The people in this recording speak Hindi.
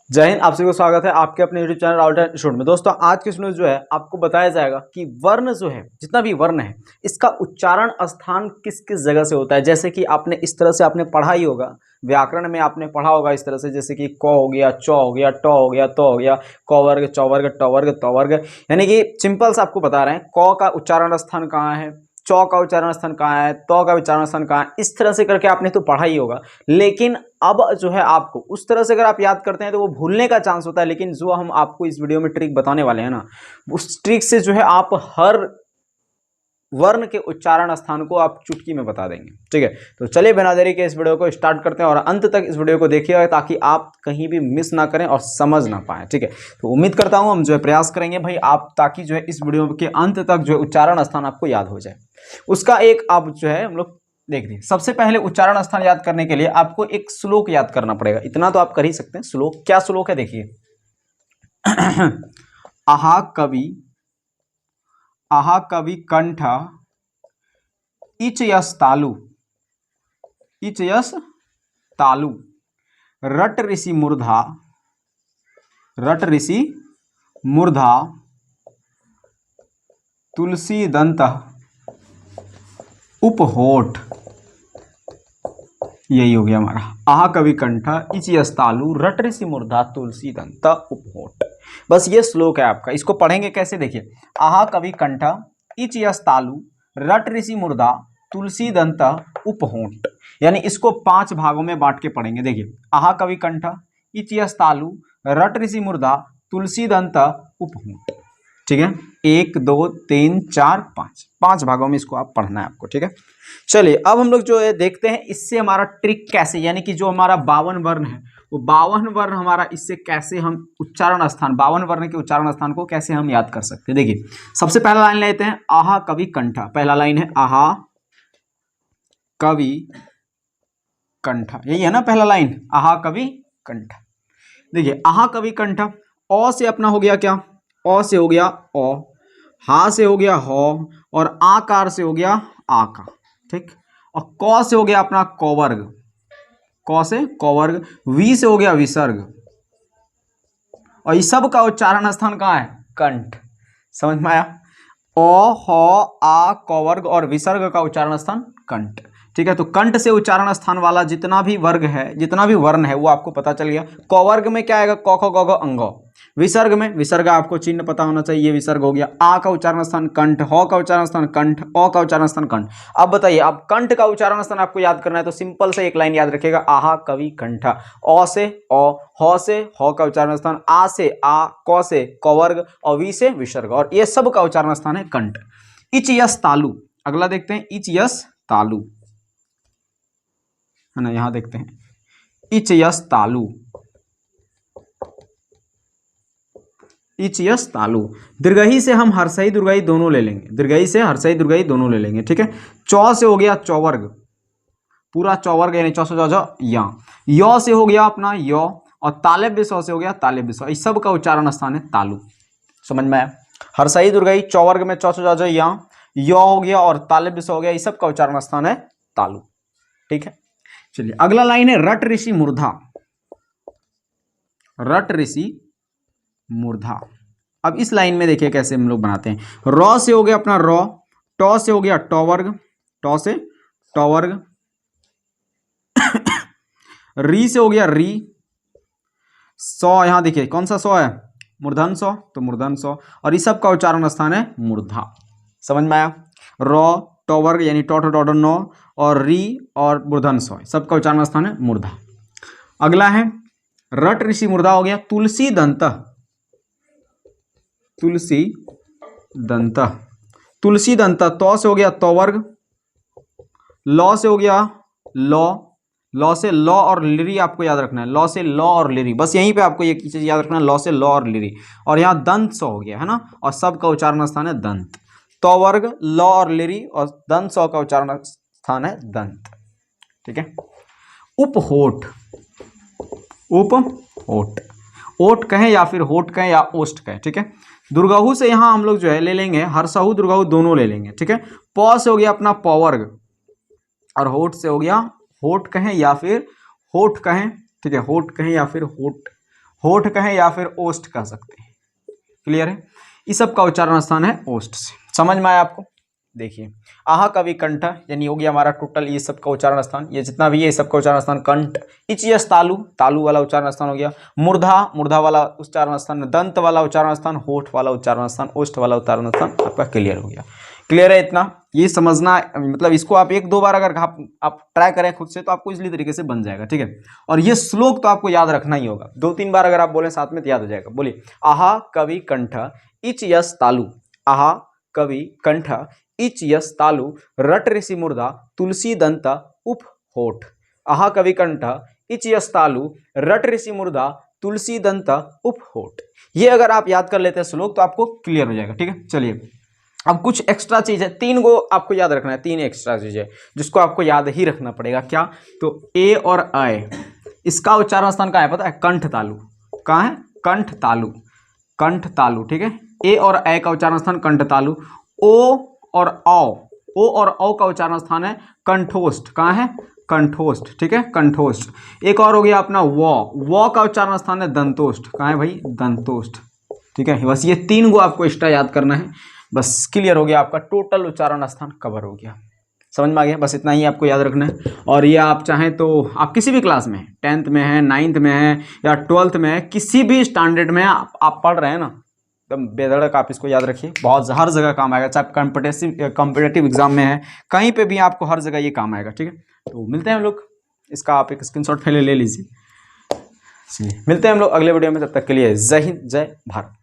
जय हिंद। आप सभी को स्वागत है आपके अपने यूट्यूब चैनल राउटर इंस्टीट्यूट में। दोस्तों आज के इसमें जो है आपको बताया जाएगा कि वर्ण जो है, जितना भी वर्ण है, इसका उच्चारण स्थान किस किस जगह से होता है। जैसे कि आपने इस तरह से आपने पढ़ा ही होगा, व्याकरण में आपने पढ़ा होगा इस तरह से, जैसे कि क हो गया, च हो गया, ट हो गया, त हो गया, क वर्ग, च वर्ग, ट वर्ग, त वर्ग। यानी कि सिंपल से आपको बता रहे हैं क का उच्चारण स्थान कहाँ है, चौ का उच्चारण स्थान कहाँ है, तो का उच्चारण स्थान कहाँ है। इस तरह से करके आपने तो पढ़ा ही होगा, लेकिन अब जो है आपको उस तरह से अगर आप याद करते हैं तो वो भूलने का चांस होता है। लेकिन जो हम आपको इस वीडियो में ट्रिक बताने वाले हैं ना, उस ट्रिक से जो है आप हर वर्ण के उच्चारण स्थान को आप चुटकी में बता देंगे। ठीक है, तो चलिए बिना देरी के इस वीडियो को स्टार्ट करते हैं और अंत तक इस वीडियो को देखिएगा ताकि आप कहीं भी मिस ना करें और समझ ना पाए। ठीक है, तो उम्मीद करता हूं हम जो है प्रयास करेंगे भाई आप, ताकि जो है इस वीडियो के अंत तक जो है उच्चारण स्थान आपको याद हो जाए। उसका एक आप जो है हम लोग देख लीजिए। सबसे पहले उच्चारण स्थान याद करने के लिए आपको एक श्लोक याद करना पड़ेगा। इतना तो आप कर ही सकते हैं। श्लोक क्या श्लोक है देखिए। आहा कवि कंठ इचयस तालु रट ऋषि मूर्धा तुलसी दंत उपहोठ। यही हो गया हमारा आहा कवि कंठ इचयस तालु रट ऋषि मूर्धा तुलसी दंत उपहोठ। बस ये श्लोक है आपका। इसको पढ़ेंगे कैसे देखिए। आहा कवि कंठ इचयस तालु रट ऋषि मूर्धा तुलसी दंत उपहोठ। यानी इसको 5 भागों में बांट के पढ़ेंगे। देखिए, आहा कवि कंठ इचयस तालु रट ऋषि मूर्धा तुलसी दंत उपहोठ। ठीक है, 1 2 3 4 5 भागों में इसको आप पढ़ना है आपको। ठीक है, चलिए अब हम लोग जो है देखते हैं इससे हमारा ट्रिक कैसे, यानी कि जो हमारा 52 वर्ण है वो 52 वर्ण हमारा इससे कैसे हम उच्चारण स्थान, 52 वर्ण के उच्चारण स्थान को कैसे हम याद कर सकते हैं। देखिए, सबसे पहला लाइन लेते हैं आहा कवि कंठ। पहला लाइन है आहा कवि कंठ, यही है ना पहला लाइन, आहा कवि कंठ। देखिए, आहा कवि कंठ, अ से अपना हो गया क्या, अ से हो गया अ, हा से हो गया ह, और आकार से हो गया आका। ठीक, और क से हो गया अपना कवर्ग, क से कवर्ग, वी से हो गया विसर्ग, और इस सब का उच्चारण स्थान कहाँ है, कंठ। समझ में आया। अ ह आ कवर्ग और विसर्ग का उच्चारण स्थान कंठ। ठीक है, तो कंठ से उच्चारण स्थान वाला जितना भी वर्ग है, जितना भी वर्ण है वो आपको पता चल गया। कवर्ग में क्या आएगा, क ख ग घ अंग। विसर्ग में, विसर्ग आपको चिन्ह पता होना चाहिए, ये विसर्ग हो गया। आ का उच्चारण स्थान कंठ, ह का उच्चारण स्थान कंठ, अ का उच्चारण स्थान कंठ। अब बताइए, अब कंठ का उच्चारण स्थान आपको याद करना है तो सिंपल से एक लाइन याद रखिएगा, आहा कवि कंठ। अ से अ, ह से ह का उच्चारण स्थान, आ से आ, क से कवर्ग, और वी से विसर्ग, और ये सब का उच्चारण स्थान है कंठ। इच यस तालु, अगला देखते हैं इच यस तालु, है ना, यहां देखते हैं इच यस तालु, इच यस तालु। दीर्घई से हम हर्षई दुर्गई दोनों ले लेंगे, दीर्घई से हर्षई दुर्गई दोनों ले लेंगे। ठीक है, चौ से हो गया चौवर्ग, पूरा चौवर्ग यानी चौ से या, य से हो गया अपना य, और तालव्य स से हो गया तालव्य स। इस सब का उच्चारण स्थान है तालु। समझ में आया। हर्षई दुर्गई चौवर्ग में चौ से या, य हो गया और तालव्य स हो गया, इस सब का उच्चारण स्थान है तालु। ठीक है, चलिए अगला लाइन है रट ऋषि मूर्धा, रट ऋषि मूर्धा। अब इस लाइन में देखिए कैसे हम लोग बनाते हैं। र से हो गया अपना र, ट से हो गया टवर्ग, ट से टवर्ग, री से हो गया री, सौ, यहां देखिए कौन सा सौ है, मूर्धन सौ, तो मूर्धन सौ, और इस सब का उच्चारण स्थान है मूर्धा। समझ में आया। र टवर्ग यानी टॉट डॉडर नौ, और री और मूर्धन सौ, सबका उच्चारण स्थान है मूर्धा। अगला है रट ऋषि मूर्धा हो गया तुलसी दंत, तुलसी दंत, तुलसी दंत, तो से हो गया तवर्ग, लौ से हो गया लौ, लौ से लौ और लिरी आपको याद रखना है, लौ से लौ और लिरी, बस यहीं पे आपको ये चीज याद रखना है, लौ से लौ और लिरी, और यहाँ दंत सौ हो गया, है ना, और सब का उच्चारण स्थान है दंत। तो वर्ग, लौ और लिरी और दंत सौ का उच्चारण स्थान है दंत। ठीक है, उपहोठ, उपहोठ, ओठ कहें या फिर होठ कहें या ओष्ठ कहें। ठीक है, दुर्गहु से यहां हम लोग जो है ले लेंगे हर्षहु दुर्गहु दोनों ले लेंगे। ठीक है, प से हो गया अपना पवर्ग, और होठ से हो गया होठ कहें या फिर होठ कहें। ठीक है, होठ कहें या फिर होठ, होठ कहें या फिर ओष्ठ कह सकते हैं। क्लियर है? इस सब का उच्चारण स्थान है ओष्ठ से। समझ में आया आपको? देखिए आहा कवि कंठ यानी हो गया हमारा टोटल ये सब का उच्चारण स्थान, ये जितना भी है ये सब का उच्चारण स्थान कंठ। इच यस तालु, तालु वाला उच्चारण स्थान हो गया। मूर्धा, मूर्धा वाला उच्चारण स्थान। दंत वाला उच्चारण स्थान। होठ वाला उच्चारण स्थान। ओष्ठ वाला उच्चारण स्थान आपका क्लियर हो गया। क्लियर है इतना? ये समझना, मतलब इसको आप एक दो बार अगर आप ट्राई करें खुद से तो आपको इजली तरीके से बन जाएगा। ठीक है? और ये श्लोक तो आपको याद रखना ही होगा, 2-3 बार अगर आप बोले साथ में तो याद हो जाएगा। बोलिए आहा कवि कंठ इच यस तालु। आहा कवि कंठ इच यस तालु रट ऋषि मूर्धा तुलसी दंत उप होठ। आहा कवि कंठ इच यस तालु रट ऋषि मूर्धा तुलसी दंत उप होठ। ये अगर आप याद कर लेते हैं श्लोक तो आपको क्लियर हो जाएगा। ठीक है? चलिए अब कुछ एक्स्ट्रा चीज है, 3 गो आपको याद रखना है, 3 एक्स्ट्रा चीज है जिसको आपको याद ही रखना पड़ेगा। क्या? तो ए और अय, इसका उच्चारण स्थान कहाँ है पता है? कंठ तालु। कहाँ है? कंठ तालु। कंठ तालु। ठीक है? ए और अय का उच्चारण स्थान कंठ तालु। ओ और औ का उच्चारण स्थान है कंठोष्ठ। कहाँ है? कंठोष्ठ। ठीक है? कंठोष्ठ। एक और हो गया अपना वो का उच्चारण स्थान है दंतोष्ठ। कहाँ है भाई? दंतोष्ठ। ठीक है? बस ये 3 गो आपको एक्स्ट्रा याद करना है। बस क्लियर हो गया, आपका टोटल उच्चारण स्थान कवर हो गया। समझ में आ गया? बस इतना ही आपको याद रखना है। और ये आप चाहें तो आप किसी भी क्लास में, 10th में है, 9th में है या 12th में है, किसी भी स्टैंडर्ड में आप पढ़ रहे हैं ना, एकदम बेधड़क आप इसको याद रखिए। बहुत हर जगह काम आएगा, चाहे कॉम्पिटिटिव एग्जाम में है, कहीं पे भी आपको हर जगह ये काम आएगा। ठीक है? तो मिलते हैं हम लोग, इसका आप एक स्क्रीनशॉट पहले ले लीजिए। मिलते हैं हम लोग अगले वीडियो में, तब तक के लिए जय हिंद, जय भारत।